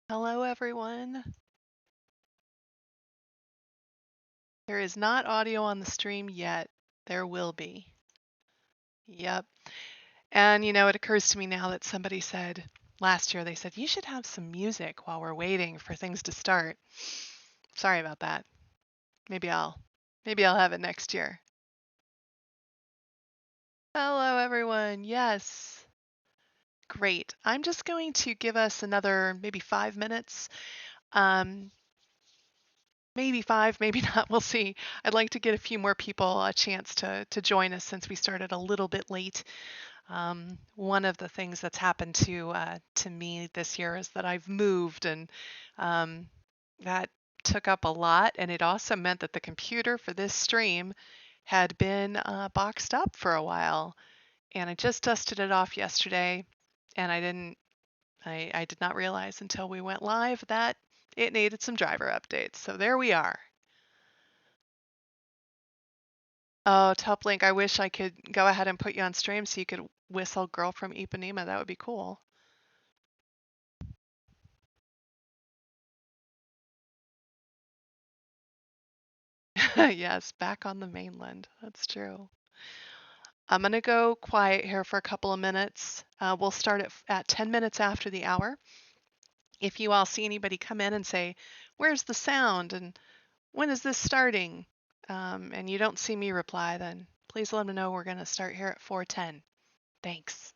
Hello, everyone. There is not audio on the stream yet. There will be. Yep. And it occurs to me now that somebody said last year, they said, you should have some music while we're waiting for things to start. Sorry about that. Maybe I'll maybe I'll have it next year. Hello, everyone. Yes. Great. I'm just going to give us another maybe 5 minutes. Um, maybe five, maybe not. We'll see. I'd like to get a few more people a chance to join us since we started a little bit late. One of the things that's happened to me this year is that I've moved, and um, that took up a lot. And it also meant that the computer for this stream had been boxed up for a while. And I just dusted it off yesterday, and I did not realize until we went live that it needed some driver updates. So there we are. Oh, Top Link, I wish I could go ahead and put you on stream so you could whistle Girl from Ipanema. That would be cool. Yes, back on the mainland. That's true. I'm going to go quiet here for a couple of minutes. We'll start at 10 minutes after the hour. If you all see anybody come in and say, where's the sound? And when is this starting? And you don't see me reply, then please let me know we're going to start here at 4:10. Thanks.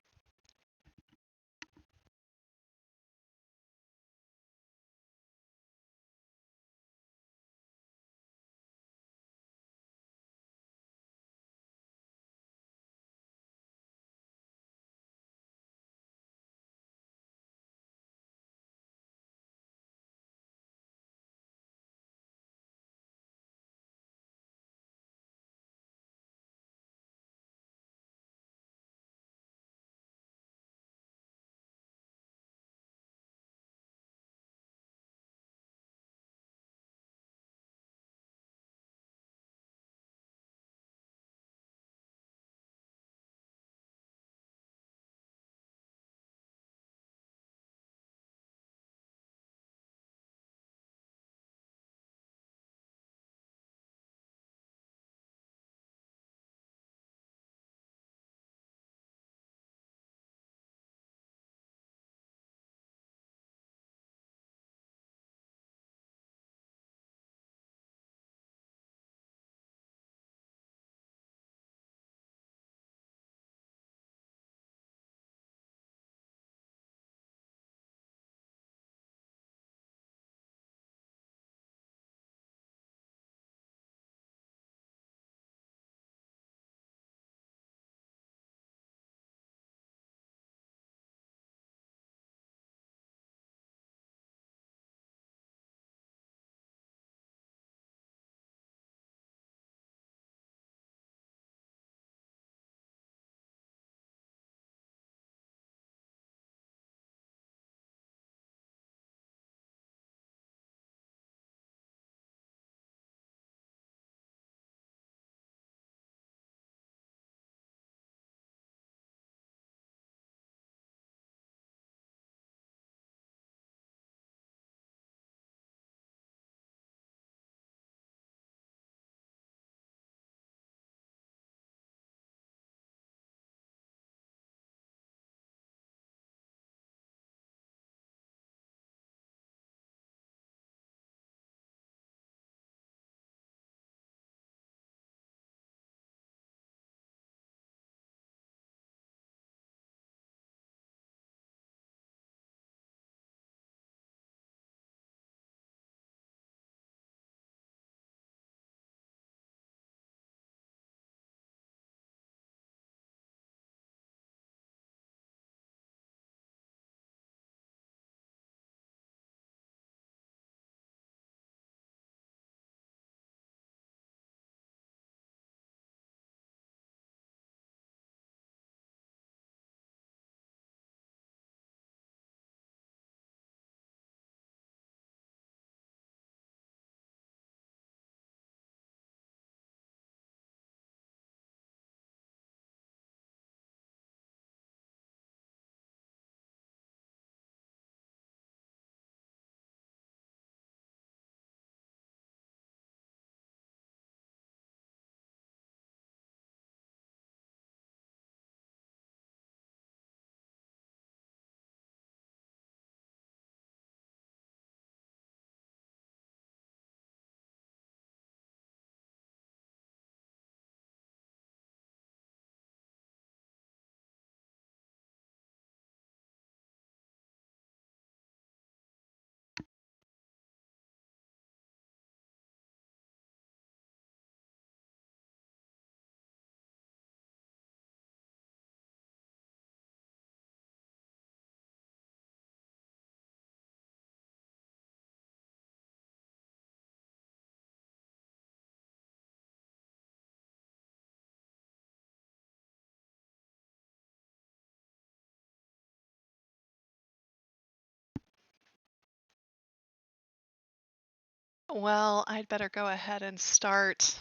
Well, I'd better go ahead and start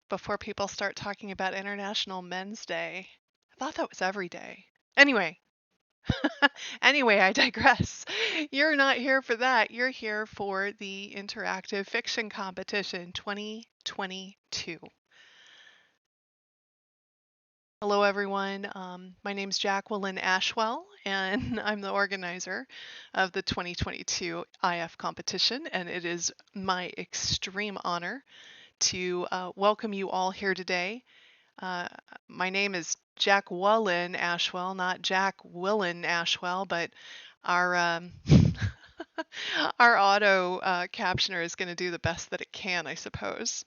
before people start talking about International Men's Day. I thought that was every day. Anyway, I digress. You're not here for that. You're here for the Interactive Fiction Competition 2022. Hello, everyone. My name's Jacqueline Ashwell, and I'm the organizer of the 2022 IF competition, and it is my extreme honor to welcome you all here today. My name is Jacqueline Ashwell, not Jack Willen Ashwell, but our our auto captioner is going to do the best that it can, I suppose.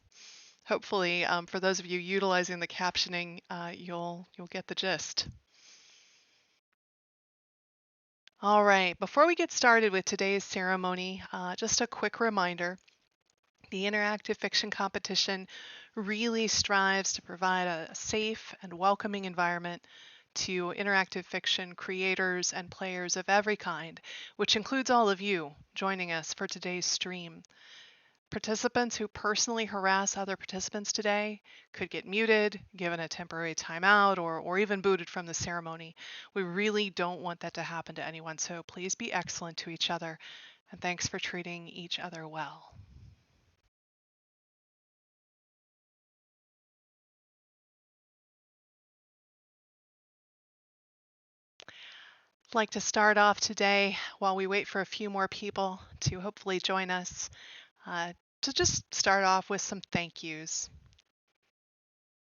Hopefully, for those of you utilizing the captioning, you'll get the gist. All right, before we get started with today's ceremony, just a quick reminder. The Interactive Fiction Competition really strives to provide a safe and welcoming environment to interactive fiction creators and players of every kind, which includes all of you joining us for today's stream. Participants who personally harass other participants today could get muted, given a temporary timeout, or even booted from the ceremony. We really don't want that to happen to anyone, so please be excellent to each other, and thanks for treating each other well. I'd like to start off today while we wait for a few more people to hopefully join us, to just start off with some thank yous.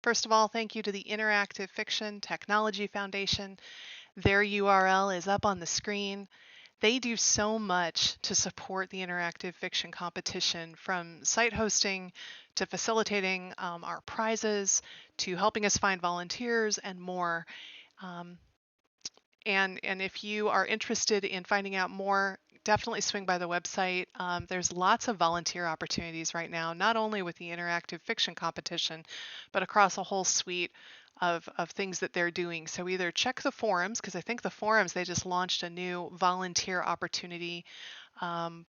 First of all, thank you to the Interactive Fiction Technology Foundation. Their URL is up on the screen. They do so much to support the interactive fiction competition, from site hosting to facilitating our prizes to helping us find volunteers and more. And if you are interested in finding out more, definitely swing by the website. There's lots of volunteer opportunities right now, not only with the interactive fiction competition, but across a whole suite of things that they're doing. So either check the forums, because I think the forums, they just launched a new volunteer opportunity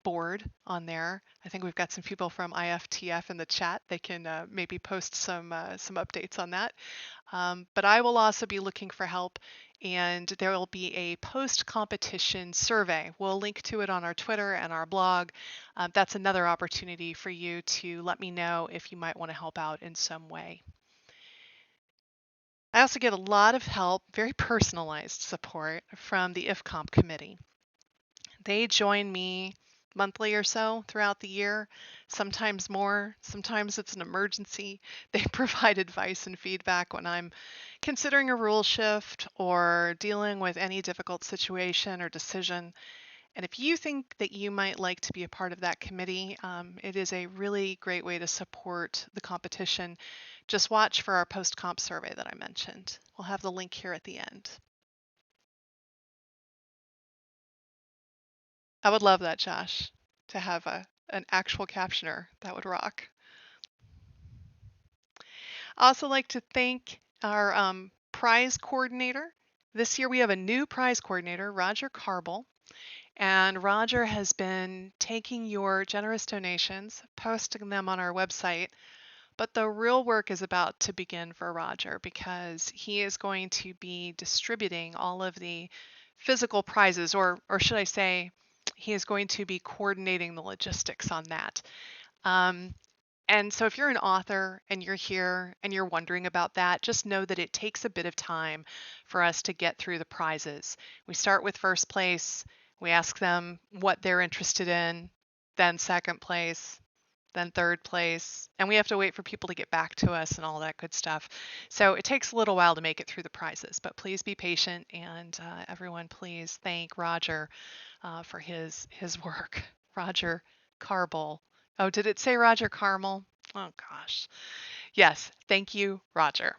board on there. I think we've got some people from IFTF in the chat. They can maybe post some updates on that. But I will also be looking for help, and there will be a post-competition survey. We'll link to it on our Twitter and our blog. That's another opportunity for you to let me know if you might want to help out in some way. I also get a lot of help, very personalized support from the IFComp committee. They join me monthly or so throughout the year, sometimes more, sometimes it's an emergency. They provide advice and feedback when I'm considering a rule shift or dealing with any difficult situation or decision. And if you think that you might like to be a part of that committee, it is a really great way to support the competition. Just watch for our post-comp survey that I mentioned. We'll have the link here at the end. I would love that, Josh, to have an actual captioner. That would rock. I also like to thank our prize coordinator. This year we have a new prize coordinator, Roger Carble. And Roger has been taking your generous donations, posting them on our website. But the real work is about to begin for Roger, because he is going to be distributing all of the physical prizes, or should I say, he is going to be coordinating the logistics on that. And so if you're an author and you're here and you're wondering about that, just know that it takes a bit of time for us to get through the prizes. We start with first place, we ask them what they're interested in, then second place, then third place, and we have to wait for people to get back to us and all that good stuff. So it takes a little while to make it through the prizes, but please be patient, and everyone please thank Roger for his work. Roger Carble. Oh, did it say Roger Carmel? Oh gosh. Yes, thank you, Roger.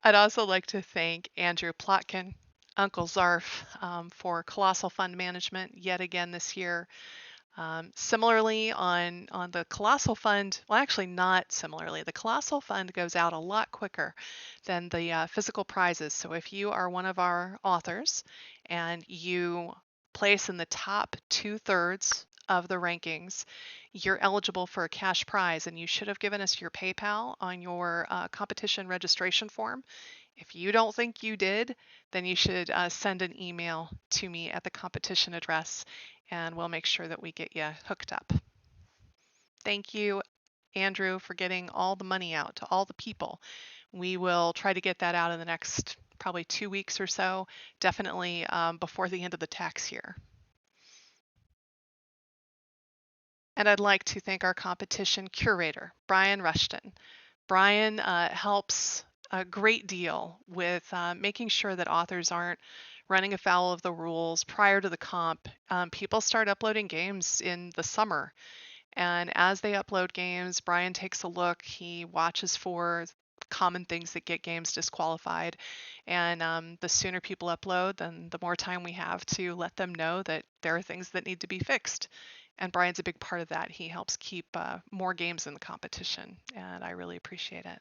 I'd also like to thank Andrew Plotkin, Uncle Zarf, for Colossal Fund Management yet again this year. Similarly, on the Colossal Fund, well, actually not similarly, the Colossal Fund goes out a lot quicker than the physical prizes. So if you are one of our authors and you place in the top 2/3 of the rankings, you're eligible for a cash prize, and you should have given us your PayPal on your competition registration form. If you don't think you did, then you should send an email to me at the competition address, and we'll make sure that we get you hooked up. Thank you, Andrew, for getting all the money out to all the people. We will try to get that out in the next probably 2 weeks or so, definitely before the end of the tax year. And I'd like to thank our competition curator, Brian Rushton. Brian helps a great deal with making sure that authors aren't running afoul of the rules prior to the comp. People start uploading games in the summer, and as they upload games, Brian takes a look. He watches for common things that get games disqualified, and the sooner people upload, then the more time we have to let them know that there are things that need to be fixed. And Brian's a big part of that. He helps keep more games in the competition, and I really appreciate it.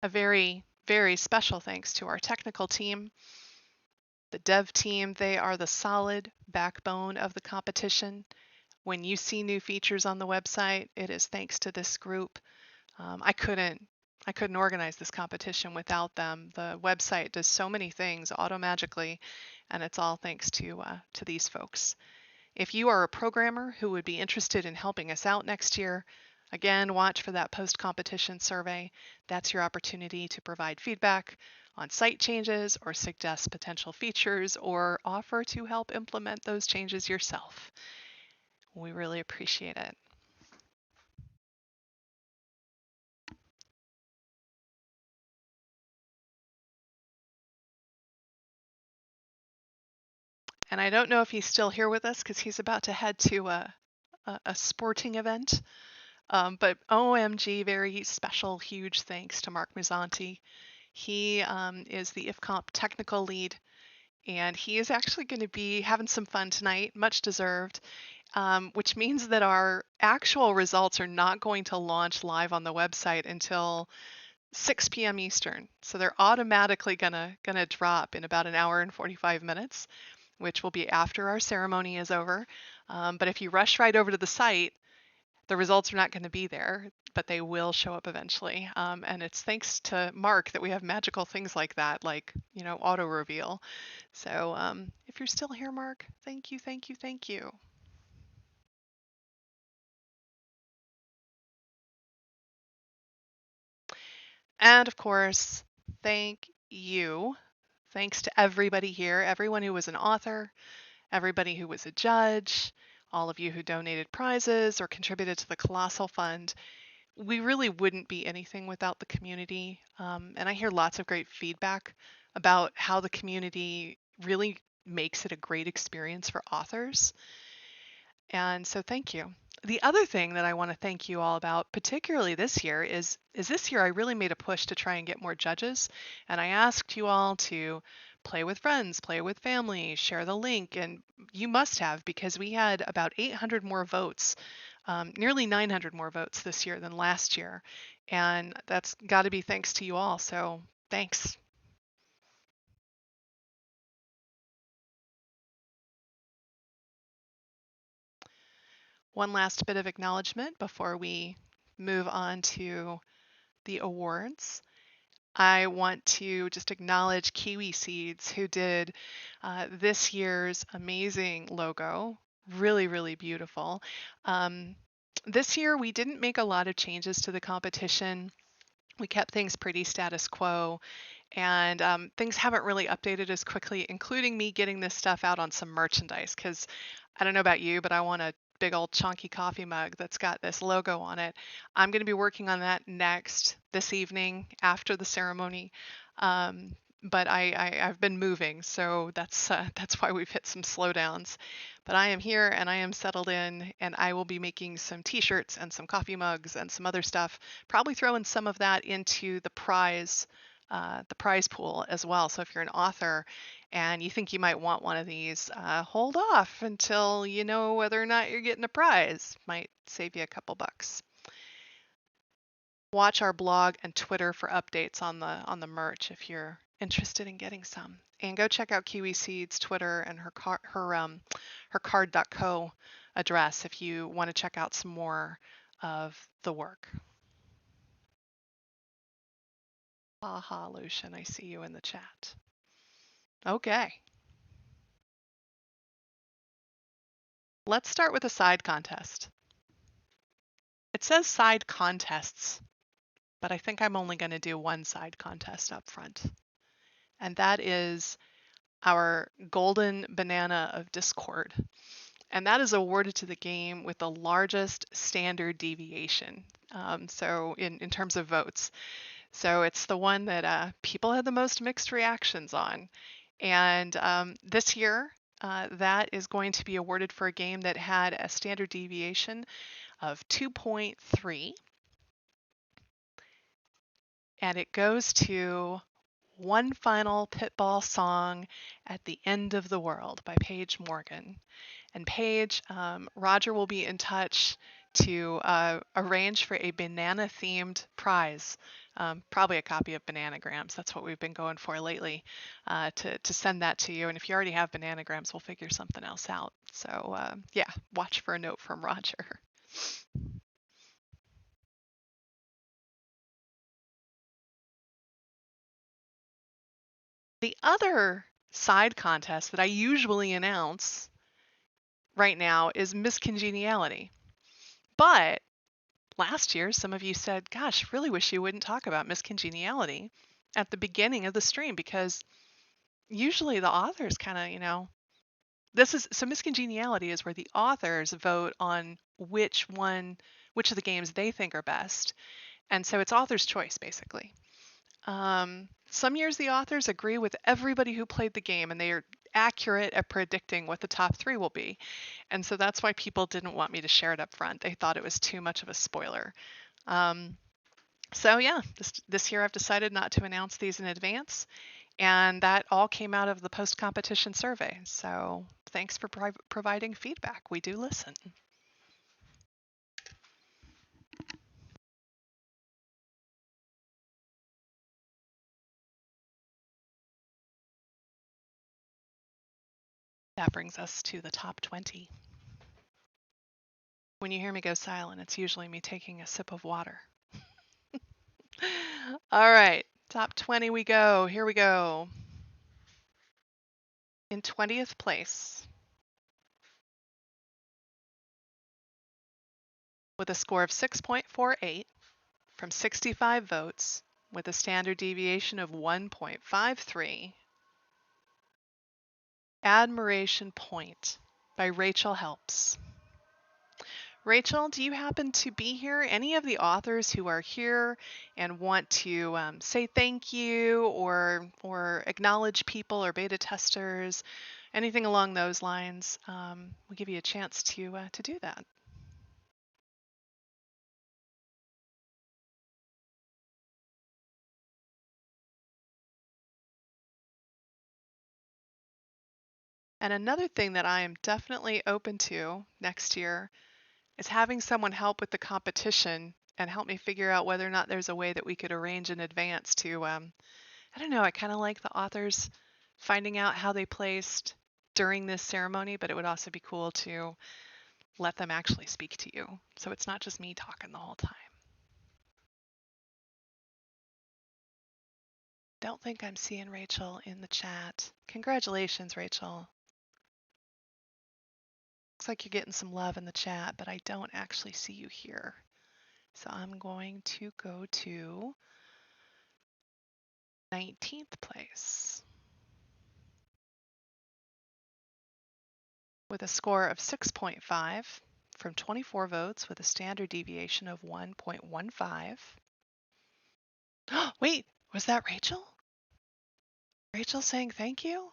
A very, very special thanks to our technical team, the dev team. They are the solid backbone of the competition. When you see new features on the website, it is thanks to this group. I couldn't organize this competition without them. The website does so many things automagically, and it's all thanks to these folks. If you are a programmer who would be interested in helping us out next year, again, watch for that post-competition survey. That's your opportunity to provide feedback on site changes or suggest potential features or offer to help implement those changes yourself. We really appreciate it. And I don't know if he's still here with us because he's about to head to a sporting event. But OMG, very special, huge thanks to Mark Muzzanti. He is the IFComp technical lead, and he is actually going to be having some fun tonight, much deserved, which means that our actual results are not going to launch live on the website until 6 p.m. Eastern. So they're automatically gonna drop in about an hour and 45 minutes, which will be after our ceremony is over. But if you rush right over to the site, the results are not going to be there, but they will show up eventually. And it's thanks to Mark that we have magical things like that, like, auto reveal. So if you're still here, Mark, thank you, thank you, thank you. And of course, thank you. Thanks to everybody here, everyone who was an author, everybody who was a judge, all of you who donated prizes or contributed to the Colossal Fund. We really wouldn't be anything without the community. And I hear lots of great feedback about how the community really makes it a great experience for authors. And so thank you. The other thing that I want to thank you all about, particularly this year, is this year I really made a push to try and get more judges. And I asked you all to play with friends, play with family, share the link. And you must have, because we had about 800 more votes, nearly 900 more votes this year than last year. And that's got to be thanks to you all. So thanks. One last bit of acknowledgement before we move on to the awards. I want to just acknowledge Kiwi Seeds, who did this year's amazing logo. Really, really beautiful. This year, we didn't make a lot of changes to the competition. We kept things pretty status quo, and things haven't really updated as quickly, including me getting this stuff out on some merchandise, because I don't know about you, but I want a big old chunky coffee mug that's got this logo on it. I'm going to be working on that next this evening after the ceremony. But I've been moving, so that's why we've hit some slowdowns. But I am here and I am settled in, and I will be making some t-shirts and some coffee mugs and some other stuff, probably throwing some of that into the prize pool as well. So if you're an author and you think you might want one of these, hold off until you know whether or not you're getting a prize. Might save you a couple bucks. Watch our blog and Twitter for updates on the merch if you're interested in getting some. And go check out Kiwi Seed's Twitter and her card.co address if you want to check out some more of the work. Haha, Lucian, I see you in the chat. Okay. Let's start with a side contest. It says side contests, but I think I'm only going to do one side contest up front. And that is our golden banana of Discord. And that is awarded to the game with the largest standard deviation. So in terms of votes. So it's the one that people had the most mixed reactions on. And this year, that is going to be awarded for a game that had a standard deviation of 2.3. And it goes to One Final Pitball Song at the End of the World by Paige Morgan. And Paige, Roger will be in touch to arrange for a banana-themed prize, probably a copy of Bananagrams. That's what we've been going for lately, to send that to you. And if you already have Bananagrams, we'll figure something else out. So yeah, watch for a note from Roger. The other side contest that I usually announce right now is Miscongeniality. But last year, some of you said, gosh, really wish you wouldn't talk about Miscongeniality at the beginning of the stream because usually the authors kind of, so Miscongeniality is where the authors vote on which of the games they think are best. And so it's author's choice, basically. Some years the authors agree with everybody who played the game and they are accurate at predicting what the top 3 will be. And so that's why people didn't want me to share it up front. They thought it was too much of a spoiler. So yeah, this year I've decided not to announce these in advance. And that all came out of the post-competition survey. So thanks for providing feedback. We do listen. That brings us to the top 20. When you hear me go silent, it's usually me taking a sip of water. All right, top 20 we go. Here we go. In 20th place, with a score of 6.48 from 65 votes, with a standard deviation of 1.53, Admiration Point by Rachel Helps. Rachel, do you happen to be here? Any of the authors who are here and want to say thank you or acknowledge people or beta testers, anything along those lines, we'll give you a chance to do that. And another thing that I am definitely open to next year is having someone help with the competition and help me figure out whether or not there's a way that we could arrange in advance to, I don't know, I kind of like the authors finding out how they placed during this ceremony, but it would also be cool to let them actually speak to you. So it's not just me talking the whole time. Don't think I'm seeing Rachel in the chat. Congratulations, Rachel. Looks like you're getting some love in the chat, but I don't actually see you here. So I'm going to go to 19th place with a score of 6.5 from 24 votes with a standard deviation of 1.15. Wait, was that Rachel? Rachel saying thank you?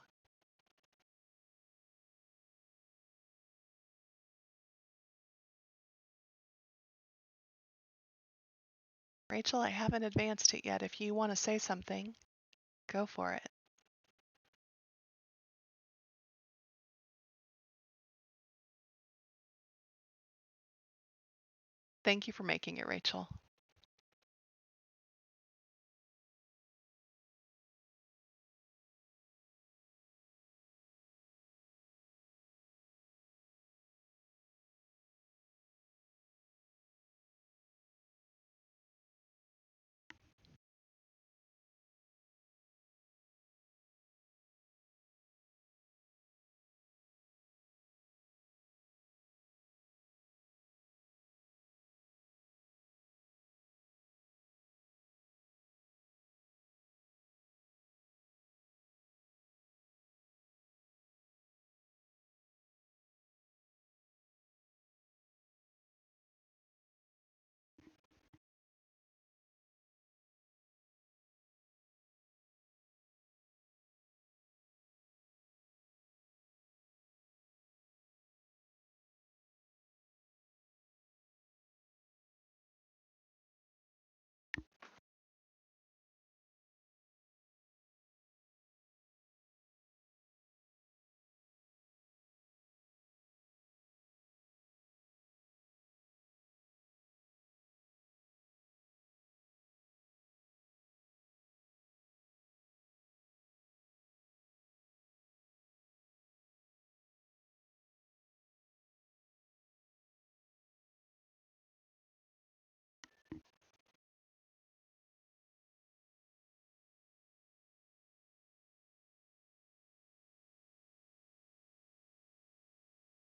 Rachel, I haven't advanced it yet. If you want to say something, go for it. Thank you for making it, Rachel.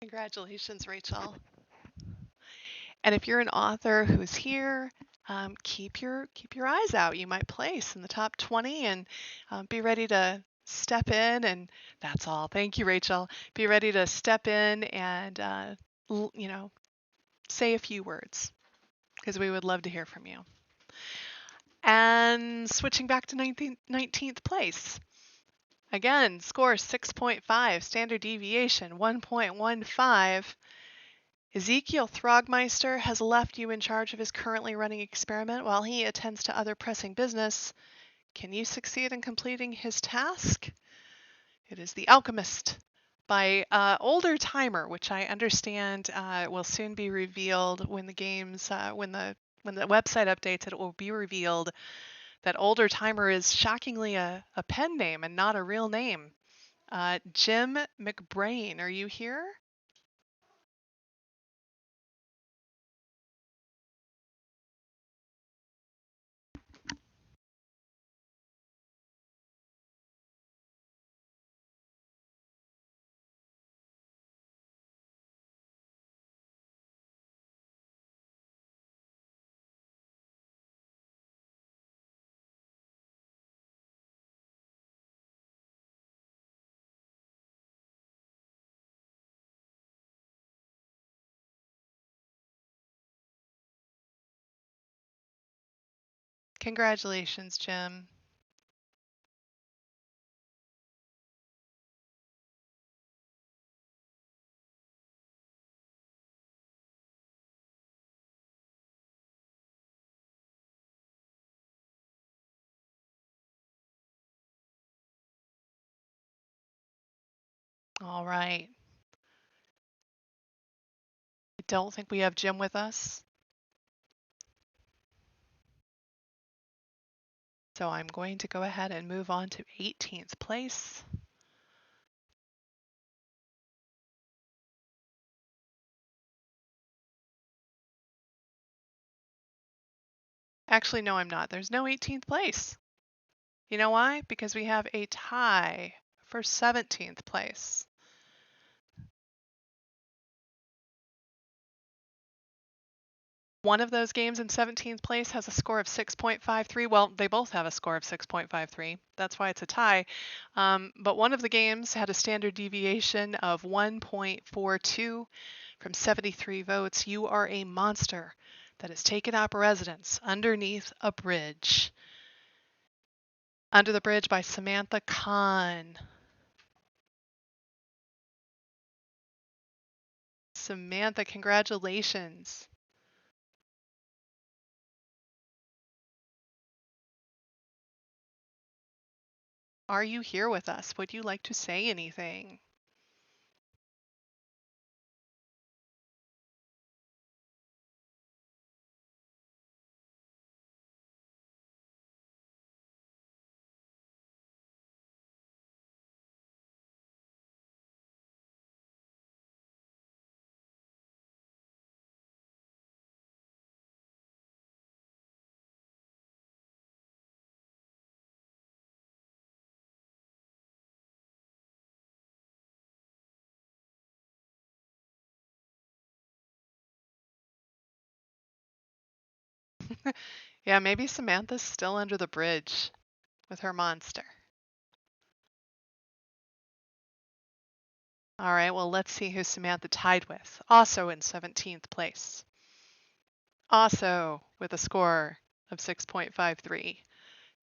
Congratulations, Rachel. And if you're an author who's here, keep your eyes out. You might place in the top 20 and be ready to step in. And that's all. Thank you, Rachel. Be ready to step in and say a few words because we would love to hear from you. And switching back to 19th place. Again, score 6.5, standard deviation 1.15. Ezekiel Throgmeister has left you in charge of his currently running experiment while he attends to other pressing business. Can you succeed in completing his task? It is The Alchemist by Older Timer, which I understand will soon be revealed when the games, when the website updates. It will be revealed that Older Timer is shockingly a pen name and not a real name. Jim McBrain, are you here? Congratulations, Jim. All right. I don't think we have Jim with us. So I'm going to go ahead and move on to 18th place. Actually, no, I'm not. There's no 18th place. You know why? Because we have a tie for 17th place. One of those games in 17th place has a score of 6.53. Well, they both have a score of 6.53. That's why it's a tie. But one of the games had a standard deviation of 1.42 from 73 votes. You Are a Monster that has taken up residence underneath a bridge. Under the Bridge by Samantha Kahn. Samantha, congratulations. Are you here with us? Would you like to say anything? Yeah, maybe Samantha's still under the bridge with her monster. All right, well, let's see who Samantha tied with. Also in 17th place. Also with a score of 6.53.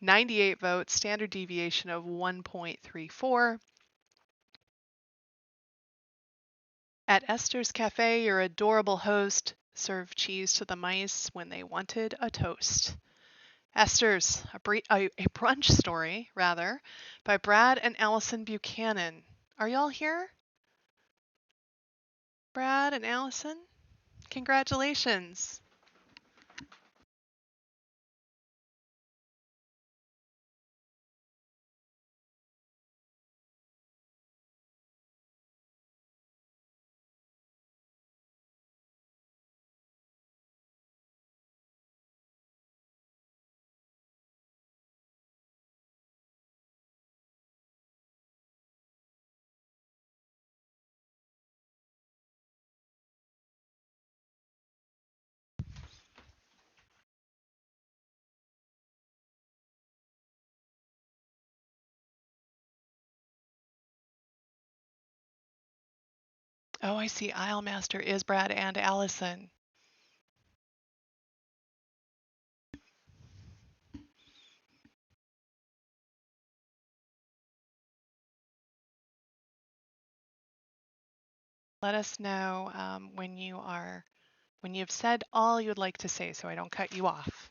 98 votes, standard deviation of 1.34. At Esther's Cafe, your adorable host served cheese to the mice when they wanted a toast. Esther's, a brunch story, rather, by Brad and Allison Buchanan. Are y'all here? Brad and Allison? Congratulations. Oh, I see. Aisle is Brad and Allison. Let us know when you've said all you would like to say so I don't cut you off.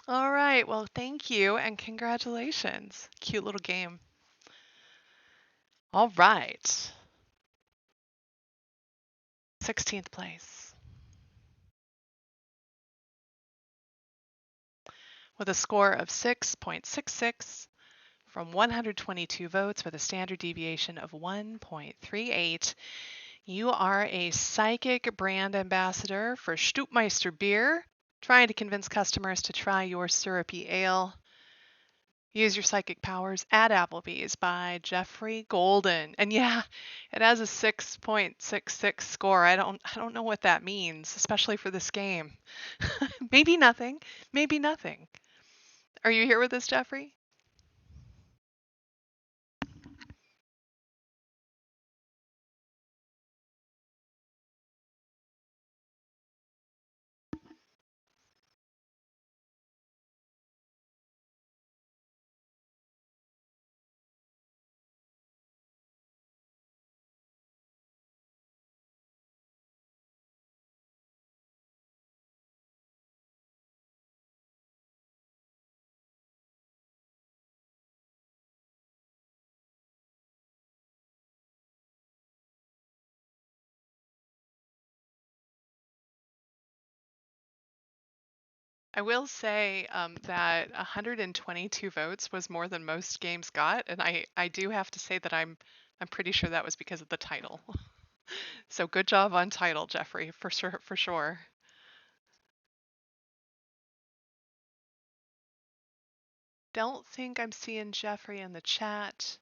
All right. Well, thank you and congratulations. Cute little game. All right. 16th place. With a score of 6.66 from 122 votes with a standard deviation of 1.38, you are a psychic brand ambassador for Stutmeister Beer, trying to convince customers to try your syrupy ale. Use Your Psychic Powers at Applebee's by Jeffrey Golden. And yeah, it has a 6.66 score. I don't know what that means, especially for this game. Maybe nothing. Maybe nothing. Are you here with us, Jeffrey? I will say that 122 votes was more than most games got, and I do have to say that I'm pretty sure that was because of the title. So good job on title, Jeffrey, for sure, for sure. Don't think I'm seeing Jeffrey in the chat.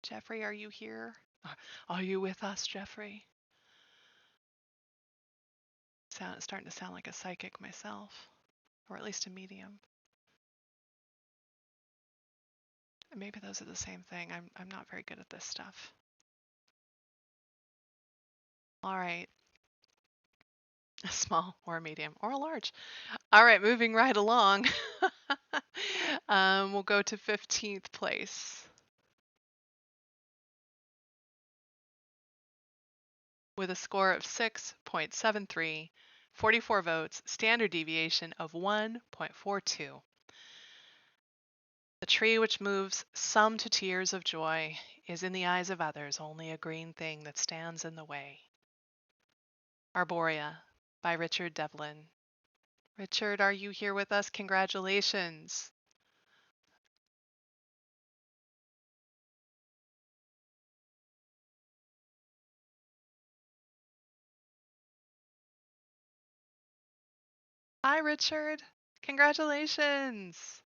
Jeffrey, are you here? Are you with us, Jeffrey? Starting to sound like a psychic myself, or at least a medium. Maybe those are the same thing. I'm not very good at this stuff. All right. A small or a medium or a large. All right, moving right along. We'll go to 15th place. With a score of 6.73, 44 votes, standard deviation of 1.42. The tree which moves some to tears of joy is in the eyes of others only a green thing that stands in the way. Arborea by Richard Devlin. Richard, are you here with us? Congratulations. Hi, Richard. Congratulations.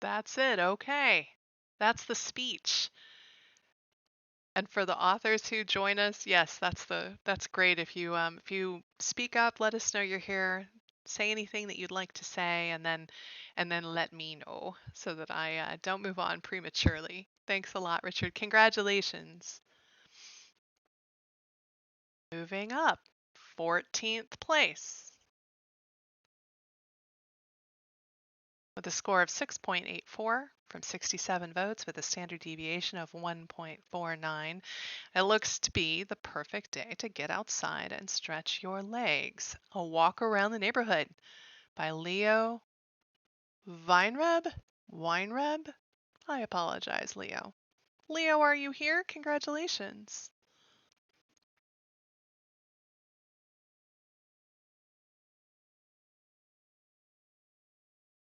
That's it. Okay. That's the speech. And for the authors who join us, yes, that's great. If you speak up, let us know you're here. Say anything that you'd like to say, and then let me know so that I don't move on prematurely. Thanks a lot, Richard. Congratulations. Moving up, 14th place. With a score of 6.84 from 67 votes with a standard deviation of 1.49. It looks to be the perfect day to get outside and stretch your legs. A walk around the neighborhood by Leo Weinreb? Weinreb? I apologize, Leo. Leo, are you here? Congratulations.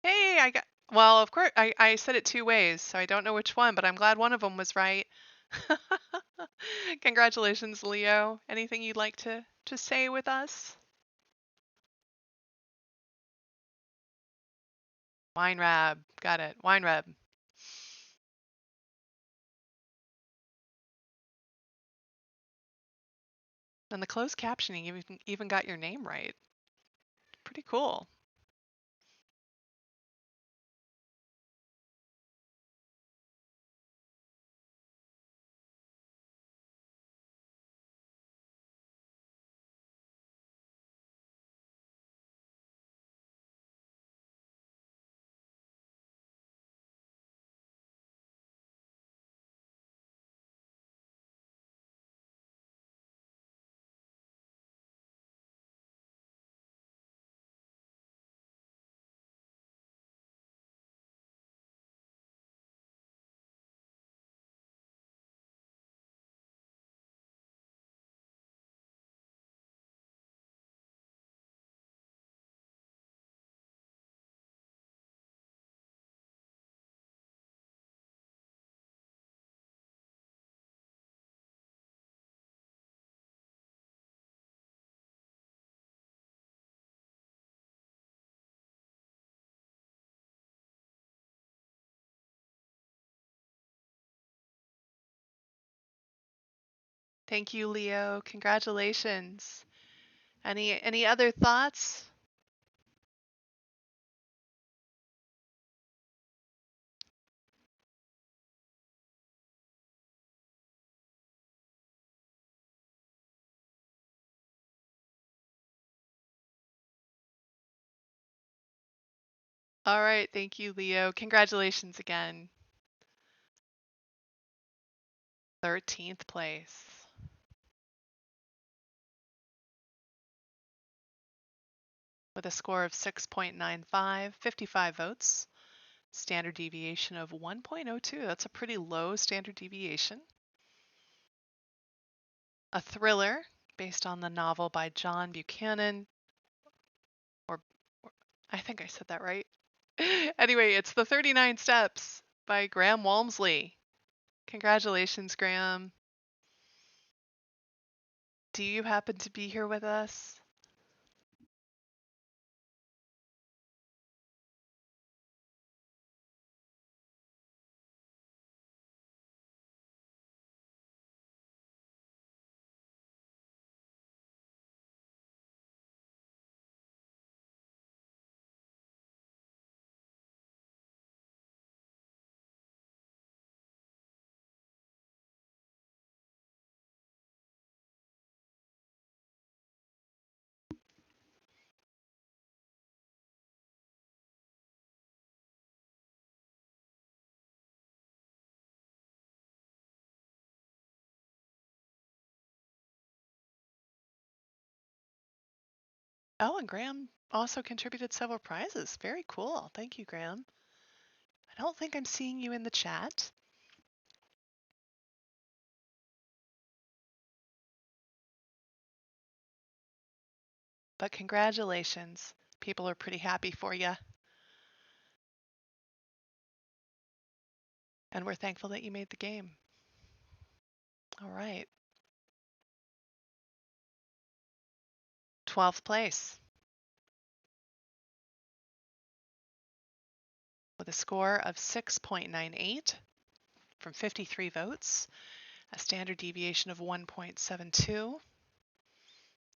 Hey, well, of course, I said it two ways, so I don't know which one, but I'm glad one of them was right. Congratulations, Leo. Anything you'd like to say with us? Weinrab. Got it. Weinrab. And the closed captioning even got your name right. Pretty cool. Thank you, Leo. Congratulations. Any other thoughts? All right, thank you, Leo. Congratulations again. 13th place. With a score of 6.95, 55 votes. Standard deviation of 1.02. That's a pretty low standard deviation. A thriller based on the novel by John Buchanan, or I think I said that right. Anyway, it's The 39 Steps by Graham Walmsley. Congratulations, Graham. Do you happen to be here with us? Oh, and Graham also contributed several prizes. Very cool. Thank you, Graham. I don't think I'm seeing you in the chat. But congratulations. People are pretty happy for you. And we're thankful that you made the game. All right. 12th place. With a score of 6.98 from 53 votes, a standard deviation of 1.72.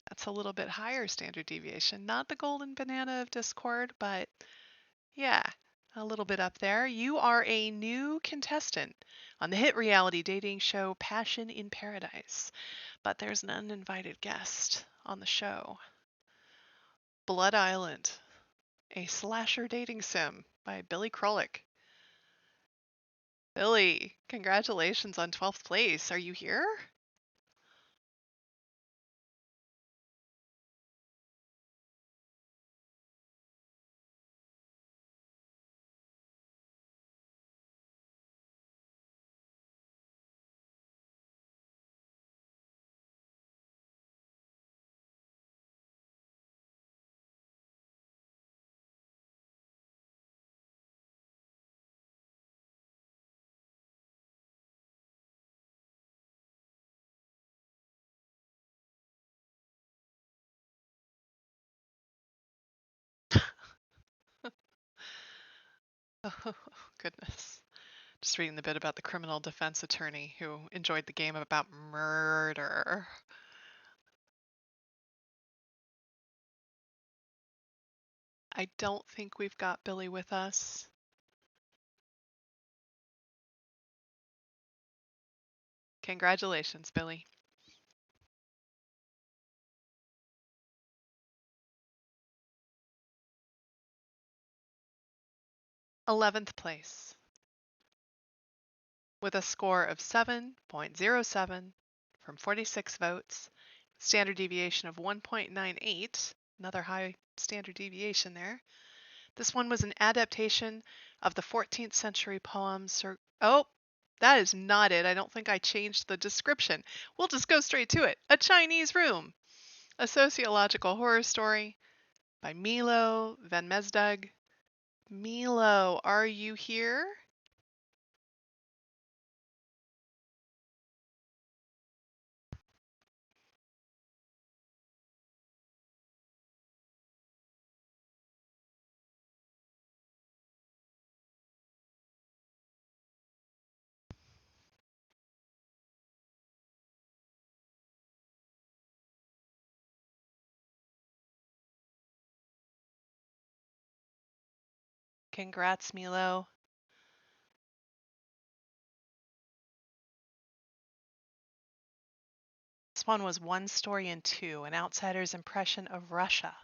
That's a little bit higher standard deviation. Not the golden banana of Discord, but yeah, a little bit up there. You are a new contestant on the hit reality dating show Passion in Paradise, but there's an uninvited guest on the show. Blood Island, a slasher dating sim by Billy Krolik. Billy, congratulations on 12th place. Are you here? Oh, goodness. Just reading the bit about the criminal defense attorney who enjoyed the game about murder. I don't think we've got Billy with us. Congratulations, Billy. 11th place with a score of 7.07 from 46 votes, standard deviation of 1.98, another high standard deviation there. This one was an adaptation of the 14th century poem Oh, that is not it. I don't think I changed the description. We'll just go straight to it. A Chinese Room, a sociological horror story by Milo Van Mesdag. Milo, are you here? Congrats, Milo. This one was One Story in Two, an outsider's impression of Russia,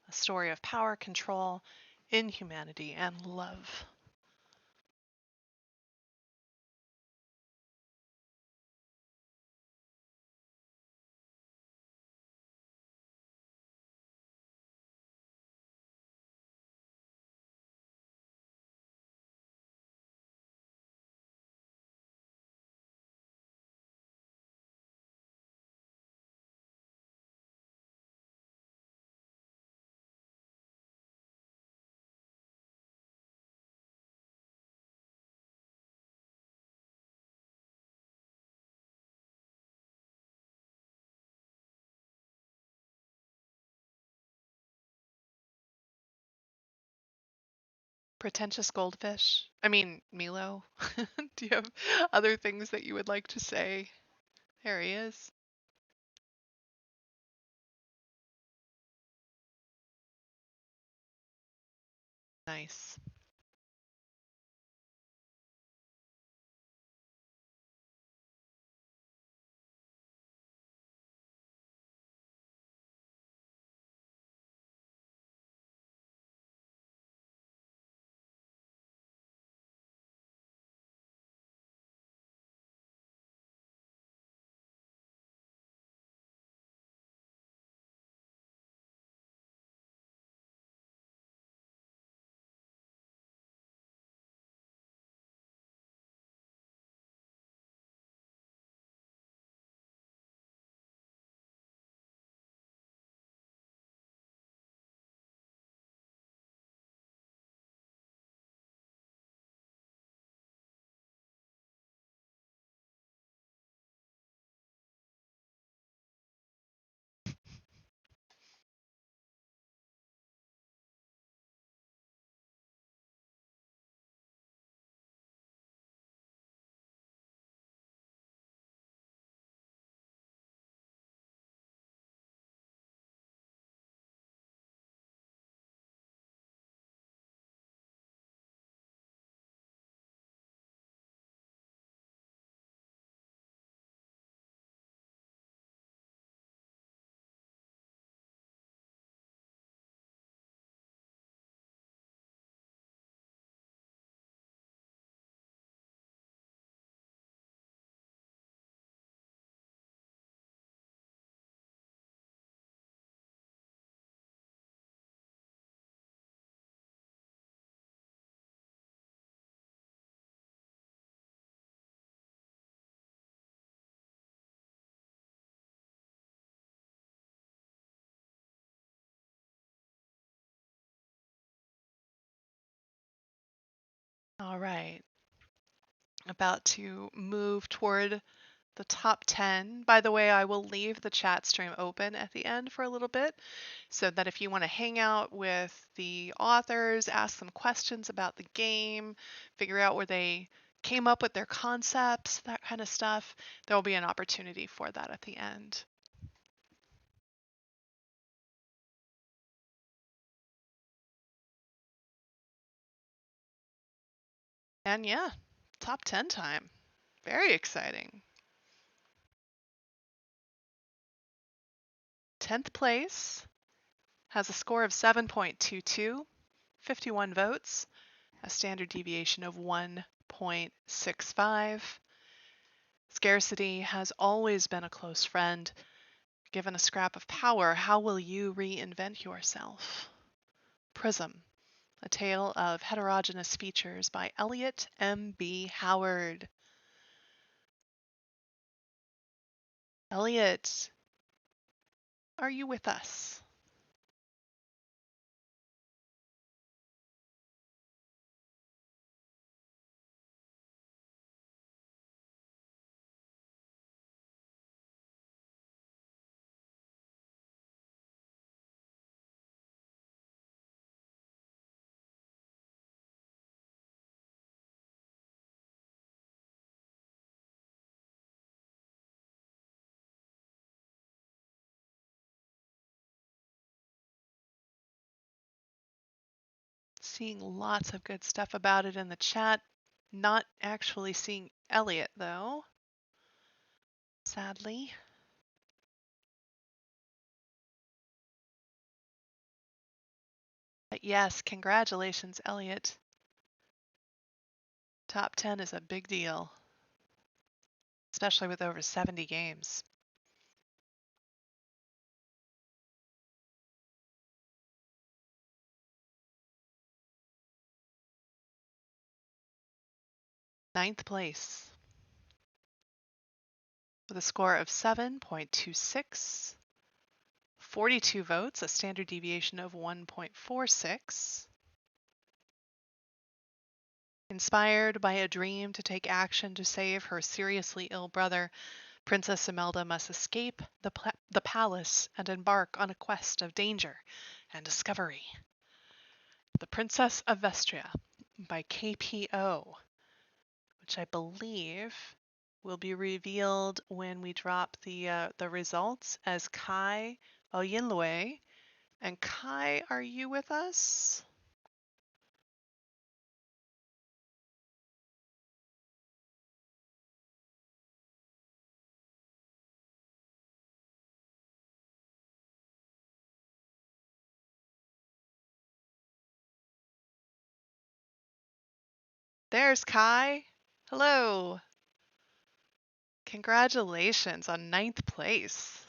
a story of power, control, inhumanity, and love. Pretentious goldfish. I mean, Milo. Do you have other things that you would like to say? There he is. Nice. All right. About to move toward the top 10. By the way, I will leave the chat stream open at the end for a little bit so that if you want to hang out with the authors, ask them questions about the game, figure out where they came up with their concepts, that kind of stuff, there will be an opportunity for that at the end. And yeah, top 10 time. Very exciting. 10th place has a score of 7.22, 51 votes, a standard deviation of 1.65. Scarcity has always been a close friend. Given a scrap of power, how will you reinvent yourself? Prism, a tale of heterogeneous features by Elliot M.B. Howard. Elliot, are you with us? Seeing lots of good stuff about it in the chat. Not actually seeing Elliot, though, sadly. But yes, congratulations, Elliot. Top 10 is a big deal, especially with over 70 games. Ninth place with a score of 7.26, 42 votes, a standard deviation of 1.46. Inspired by a dream to take action to save her seriously ill brother, Princess Imelda must escape the palace and embark on a quest of danger and discovery. The Princess of Vestria by KPO, which I believe will be revealed when we drop the results as Kai Oyinlue. And Kai, are you with us? There's Kai. Hello. Congratulations on 9th place.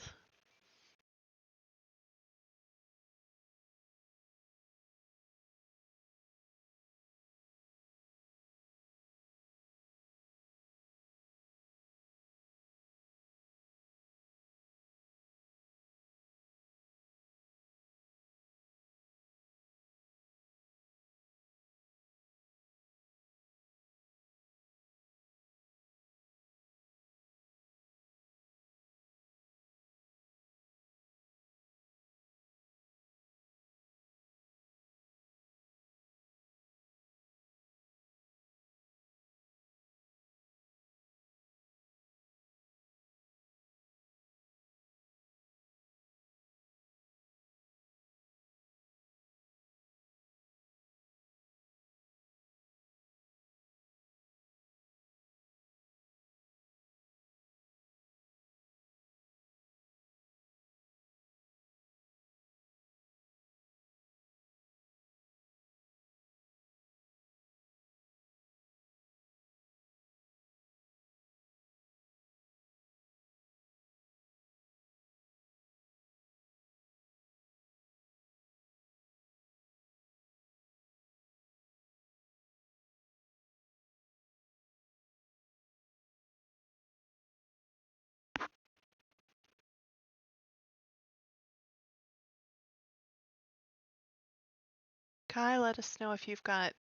Kai, let us know if you've got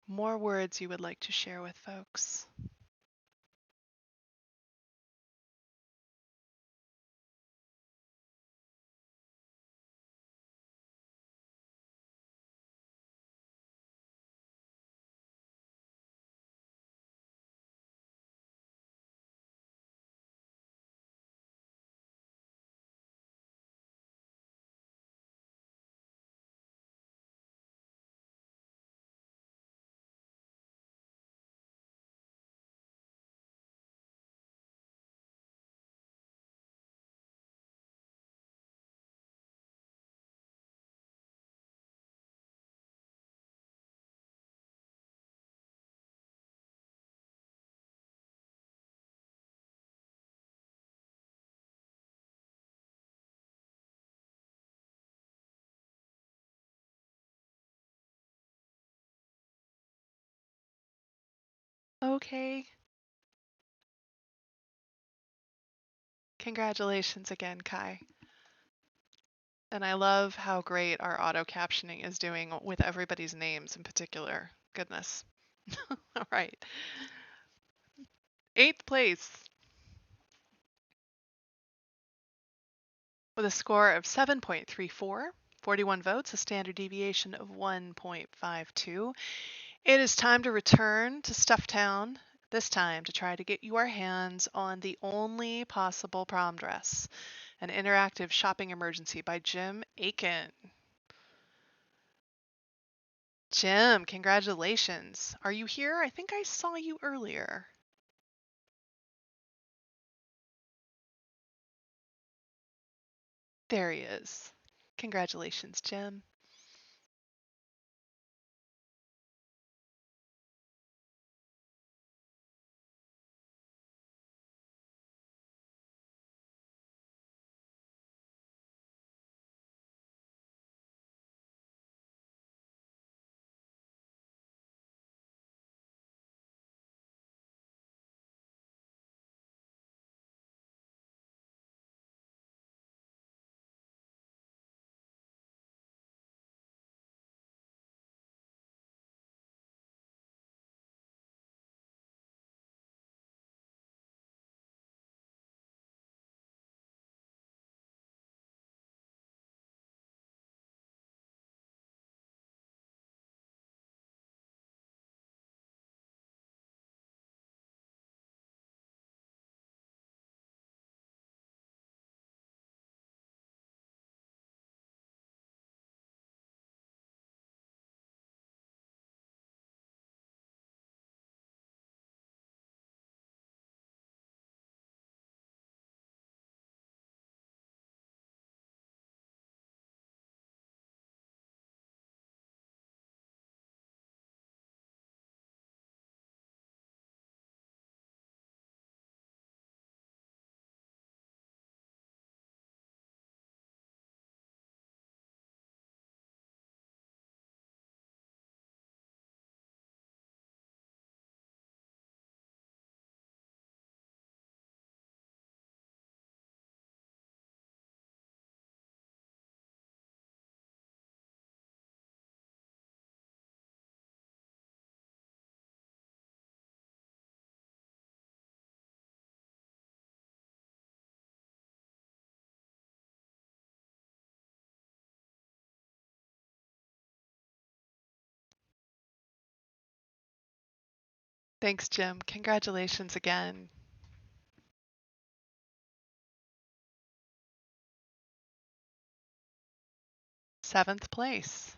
more words you would like to share with folks. Okay. Congratulations again, Kai. And I love how great our auto captioning is doing with everybody's names in particular. Goodness. All right. 8th place with a score of 7.34, 41 votes, a standard deviation of 1.52. It is time to return to Stufftown, this time to try to get your hands on the only possible prom dress, an interactive shopping emergency by Jim Aiken. Jim, congratulations. Are you here? I think I saw you earlier. There he is. Congratulations, Jim. Thanks, Jim. Congratulations again. 7th place.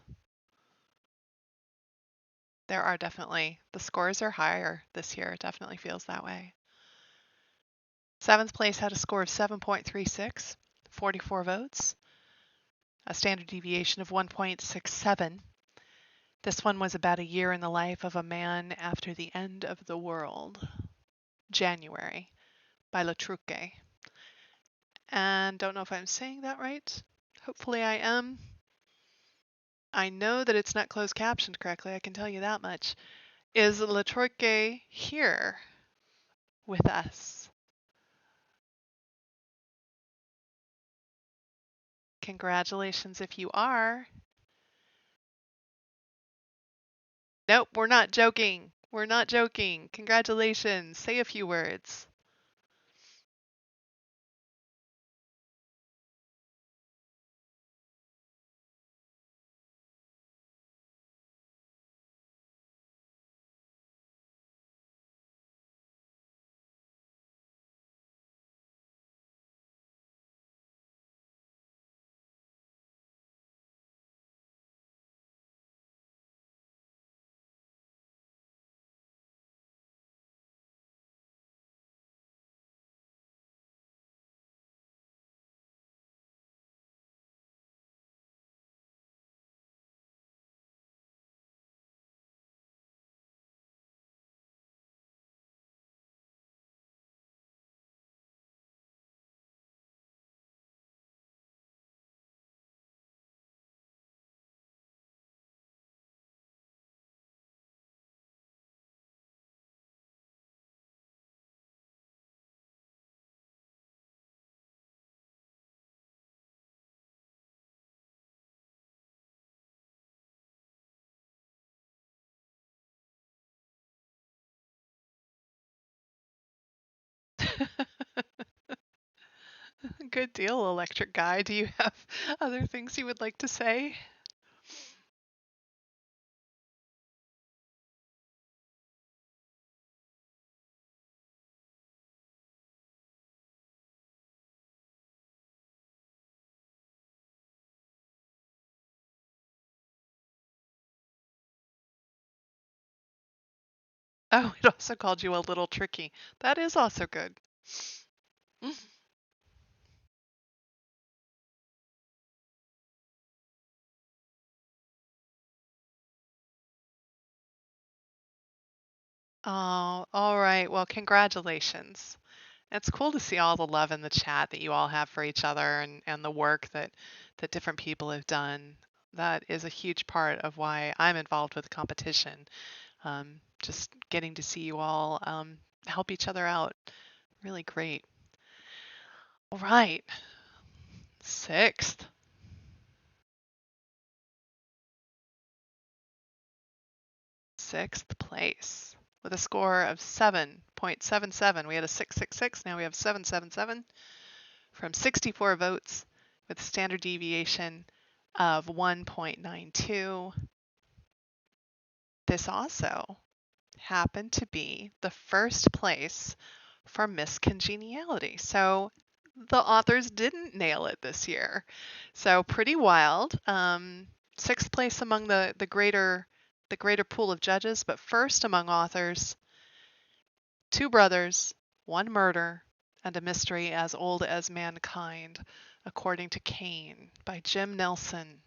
There are definitely, the scores are higher this year. It definitely feels that way. 7th place had a score of 7.36, 44 votes, a standard deviation of 1.67. This one was about a year in the life of a man after the end of the world. January by Le Truque. And don't know if I'm saying that right. Hopefully I am. I know that it's not closed captioned correctly, I can tell you that much. Is Le Truque here with us? Congratulations. If you are. Nope, we're not joking. We're not joking. Congratulations. Say a few words. Good deal, electric guy. Do you have other things you would like to say? Oh, it also called you a little tricky. That is also good. Oh, all right. Well, congratulations. It's cool to see all the love in the chat that you all have for each other and the work that different people have done. That is a huge part of why I'm involved with competition. Just getting to see you all help each other out. Really great. All right. Sixth. Sixth place with a score of 7.77. We had a 666, now we have 777 from 64 votes with a standard deviation of 1.92. This also happened to be the first place for Miss Congeniality. So the authors didn't nail it this year. So pretty wild. Sixth place among the greater pool of judges, but first among authors, two brothers, one murder, and a mystery as old as mankind, according to Kane by Jim Nelson.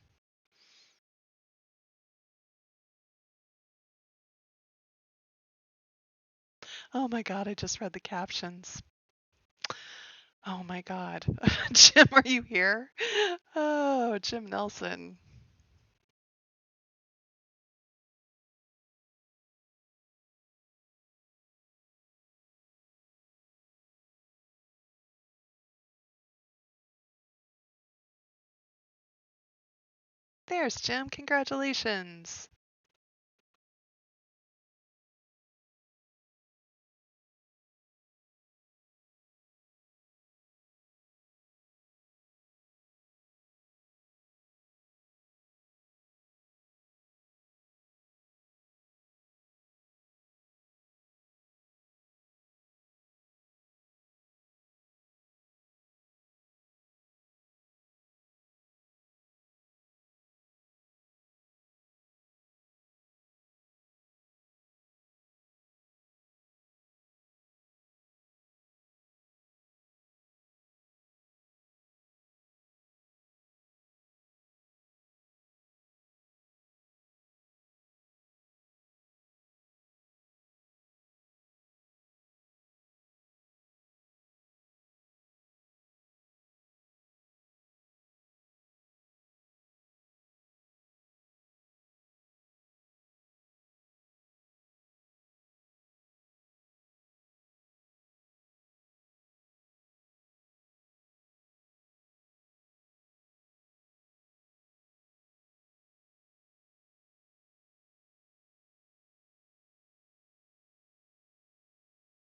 Oh my God, I just read the captions. Oh my God. Jim, are you here? Oh, Jim Nelson. There's Jim. Congratulations.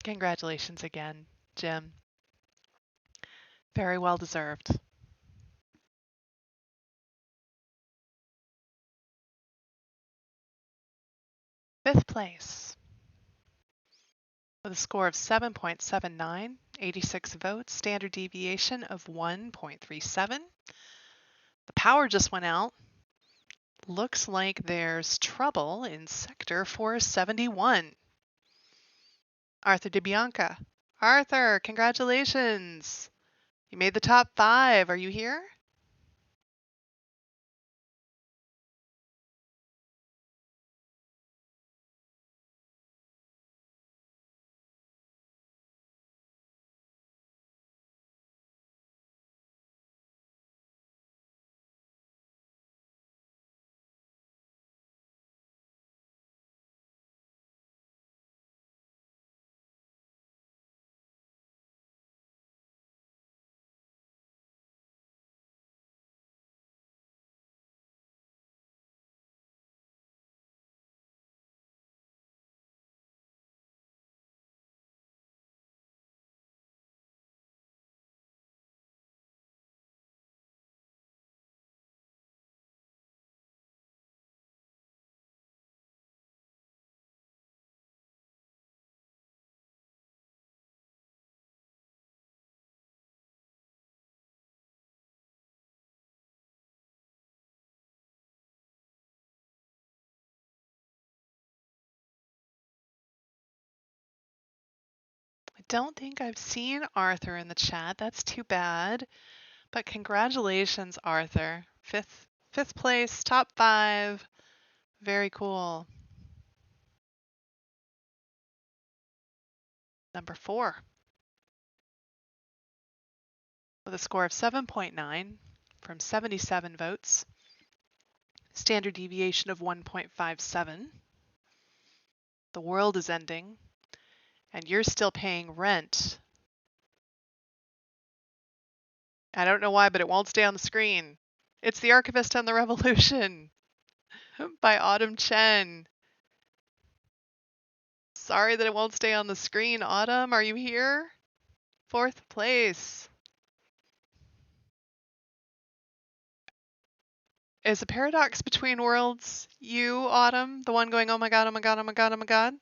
Congratulations again, Jim. Very well deserved. Fifth place with a score of 7.79, 86 votes, standard deviation of 1.37. The power just went out. Looks like there's trouble in sector 471. Arthur DeBianca. Arthur, congratulations. You made the top 5. Are you here? I don't think I've seen Arthur in the chat. That's too bad. But congratulations, Arthur. Fifth place, top 5. Very cool. Number 4 with a score of 7.9 from 77 votes. Standard deviation of 1.57. The world is ending, and you're still paying rent. I don't know why, but it won't stay on the screen. It's The Archivist and the Revolution by Autumn Chen. Sorry that it won't stay on the screen. Autumn, are you here? 4th place. Is the paradox between worlds you, Autumn? The one going, oh my god, oh my god, oh my god, oh my god?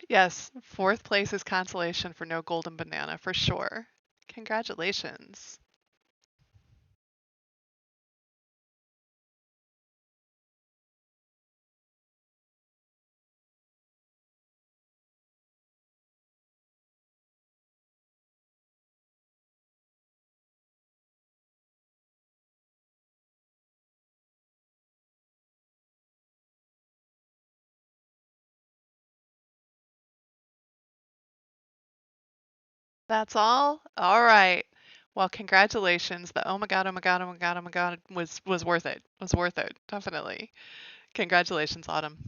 Yes, 4th place is consolation for no golden banana for sure. Congratulations. That's all? All right. Well, congratulations. The oh my god, oh my god, oh my god, oh my god was worth it. Was worth it, definitely. Congratulations, Autumn.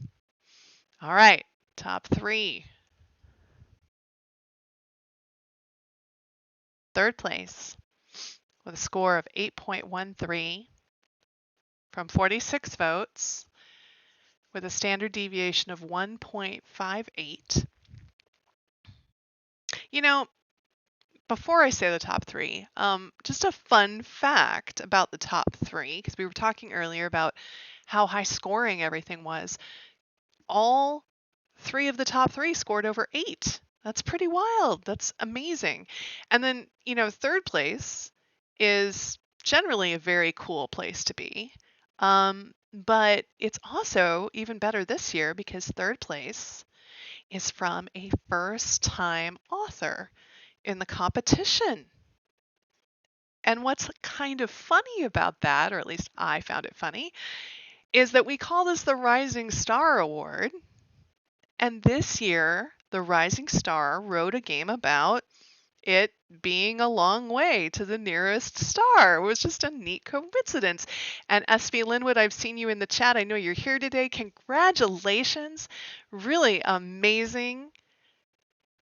All right, top 3. 3rd place with a score of 8.13 from 46 votes with a standard deviation of 1.58. You know, before I say the top 3, just a fun fact about the top 3, because we were talking earlier about how high scoring everything was. All 3 of the top 3 scored over 8. That's pretty wild. That's amazing. And then, 3rd place is generally a very cool place to be. But it's also even better this year because 3rd place is from a first-time author in the competition. And what's kind of funny about that, or at least I found it funny, is that we call this the Rising Star Award. And this year, the Rising Star wrote a game about it being a long way to the nearest star. It was just a neat coincidence. And SV Linwood, I've seen you in the chat. I know you're here today. Congratulations. Really amazing.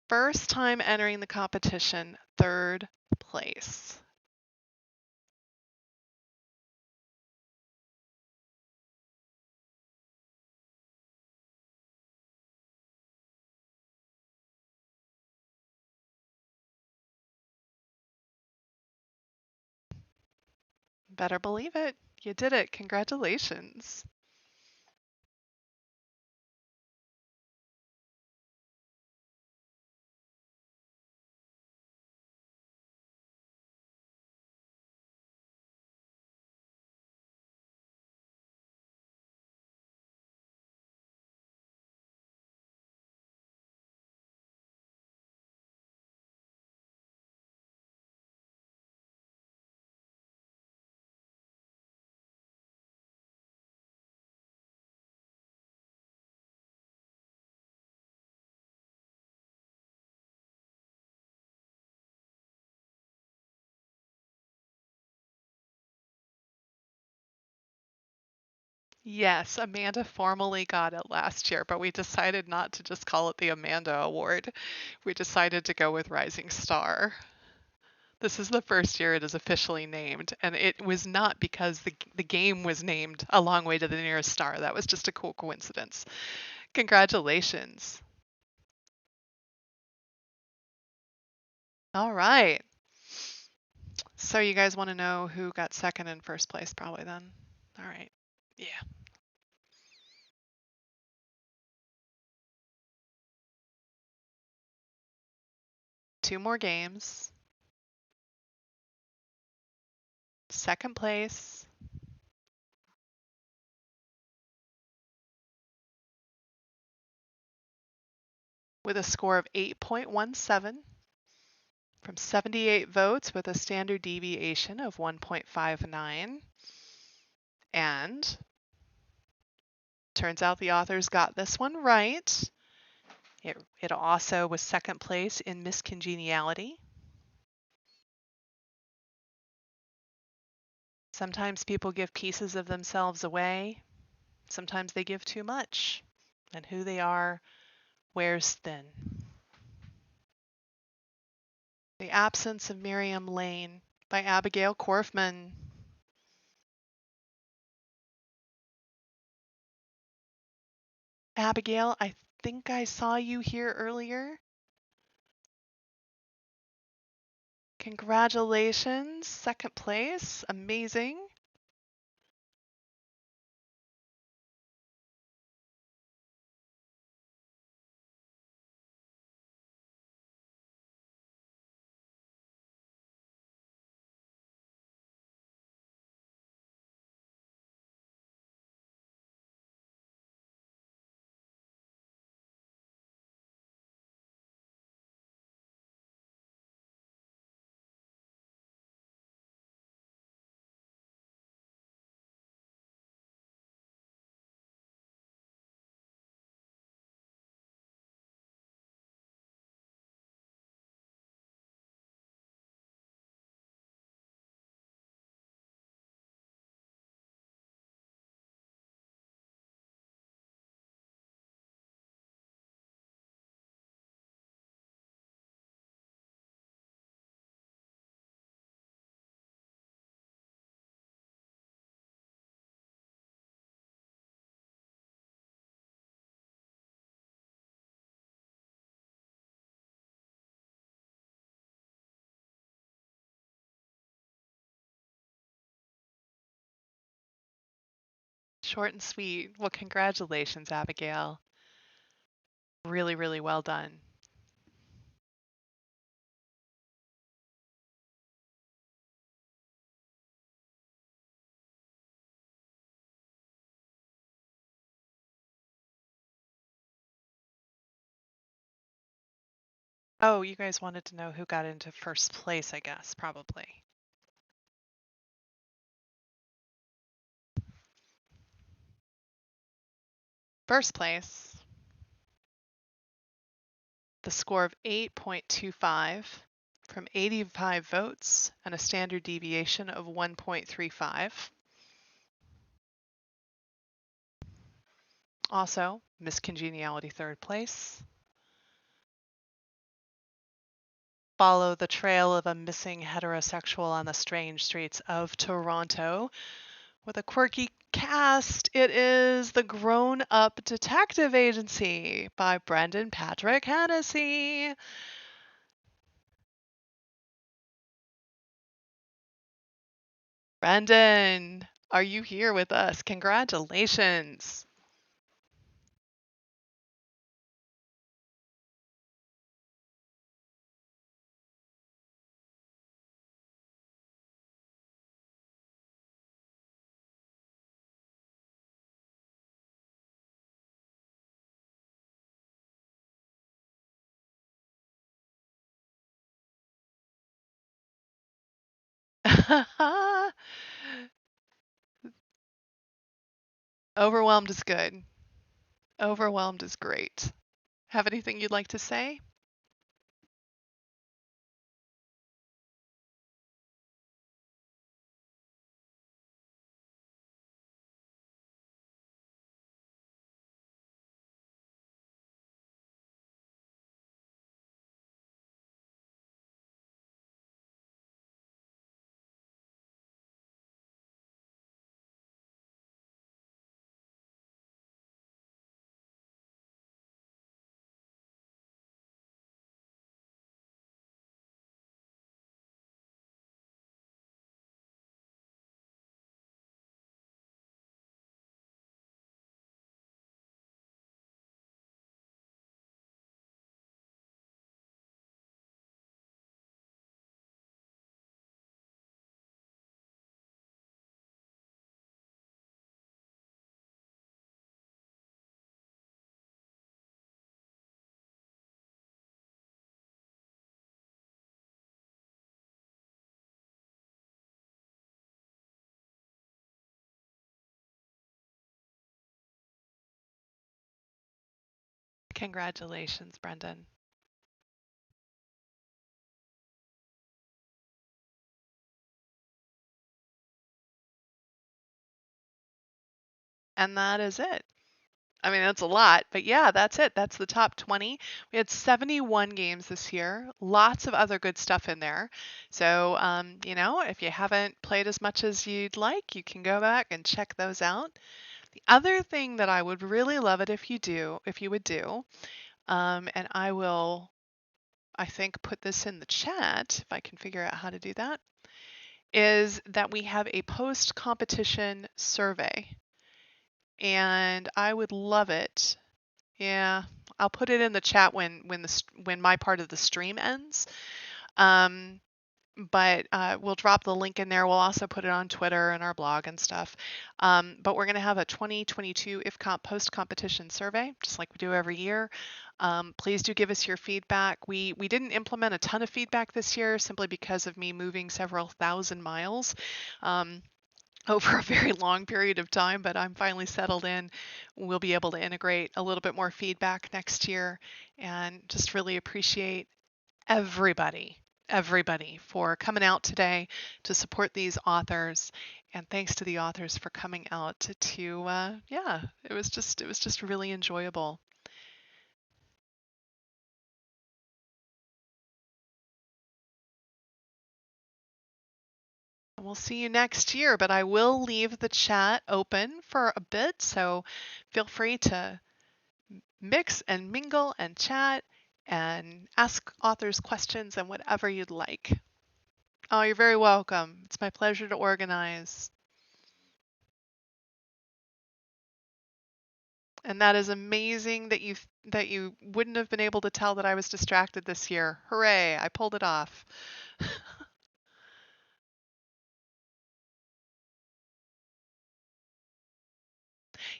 First time entering the competition, 3rd place. Better believe it. You did it. Congratulations. Yes, Amanda formally got it last year, but we decided not to just call it the Amanda Award. We decided to go with Rising Star. This is the first year it is officially named, and it was not because the game was named A Long Way to the Nearest Star. That was just a cool coincidence. Congratulations. All right. So you guys want to know who got second and first place probably then? All right. Yeah. 2 more games. Second place. With a score of 8.17 from 78 votes with a standard deviation of 1.59. And turns out the authors got this one right. It also was second place in miscongeniality. Sometimes people give pieces of themselves away. Sometimes they give too much. And who they are wears thin. The Absence of Miriam Lane by Abigail Korfman. Abigail, I think I saw you here earlier. Congratulations, second place, amazing. Short and sweet. Well, congratulations, Abigail. Really, really well done. Oh, you guys wanted to know who got into first place, I guess, probably. First place, the score of 8.25 from 85 votes and a standard deviation of 1.35. Also, Miss Congeniality third place. Follow the trail of a missing heterosexual on the strange streets of Toronto with a quirky cast. It is The Grown Up Detective Agency by Brendan Patrick Hennessy. Brendan, are you here with us? Congratulations. Overwhelmed is good. Overwhelmed is great. Have anything you'd like to say? Congratulations, Brendan. And that is it. I mean, that's a lot, but yeah, that's it. That's the top 20. We had 71 games this year, lots of other good stuff in there. So, if you haven't played as much as you'd like, you can go back and check those out. The other thing that I would really love it if you would do, and I will, I think, put this in the chat if I can figure out how to do that, is that we have a post-competition survey. And I would love it. Yeah, I'll put it in the chat when my part of the stream ends. Um, but we'll drop the link in there. We'll also put it on Twitter and our blog and stuff. But we're going to have a 2022 IFComp post-competition survey, just like we do every year. Please do give us your feedback. We didn't implement a ton of feedback this year simply because of me moving several thousand miles. Over a very long period of time, but I'm finally settled in. We'll be able to integrate a little bit more feedback next year, and just really appreciate everybody for coming out today to support these authors. And thanks to the authors for coming out yeah, it was just really enjoyable. We'll see you next year, but I will leave the chat open for a bit, so feel free to mix and mingle and chat and ask authors questions and whatever you'd like. Oh, you're very welcome. It's my pleasure to organize. And that is amazing that you wouldn't have been able to tell that I was distracted this year. Hooray, I pulled it off.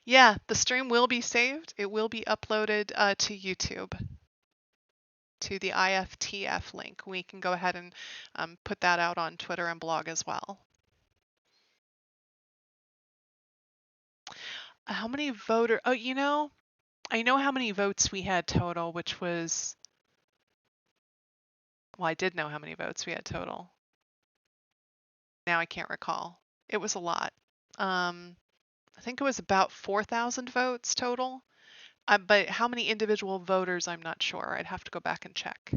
Yeah, the stream will be saved. It will be uploaded to YouTube, to the IFTF link. We can go ahead and put that out on Twitter and blog as well. How many voter? Oh, I know how many votes we had total, which was Well, I did know how many votes we had total. Now I can't recall. It was a lot. I think it was about 4,000 votes total. But how many individual voters, I'm not sure. I'd have to go back and check.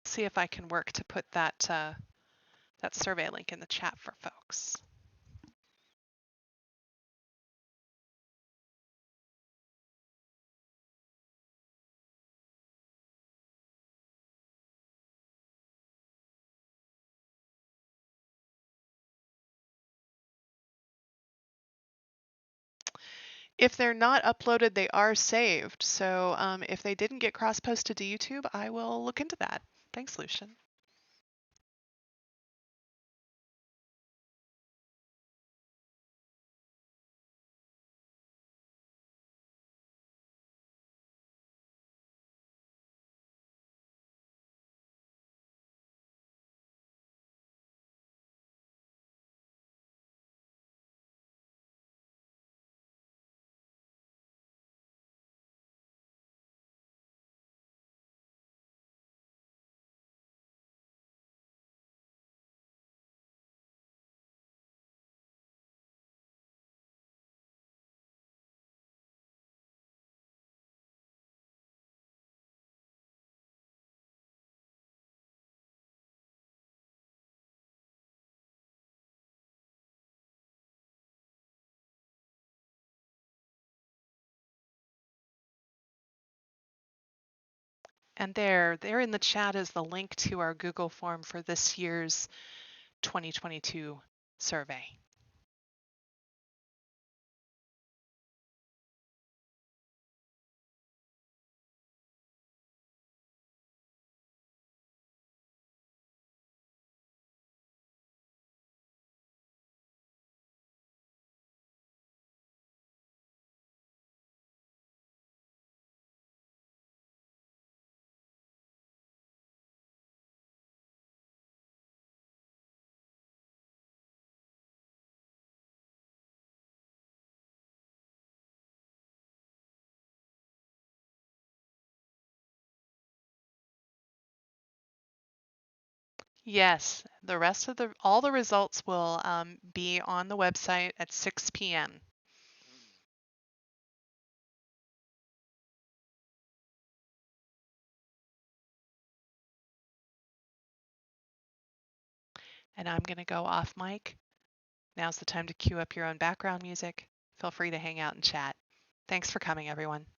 See if I can work to put that survey link in the chat for folks. If they're not uploaded, they are saved. So if they didn't get cross-posted to YouTube, I will look into that. Thanks, Lucian. And there in the chat is the link to our Google form for this year's 2022 survey. Yes, the rest of all the results will be on the website at 6 p.m. And I'm going to go off mic. Now's the time to cue up your own background music. Feel free to hang out and chat. Thanks for coming, everyone.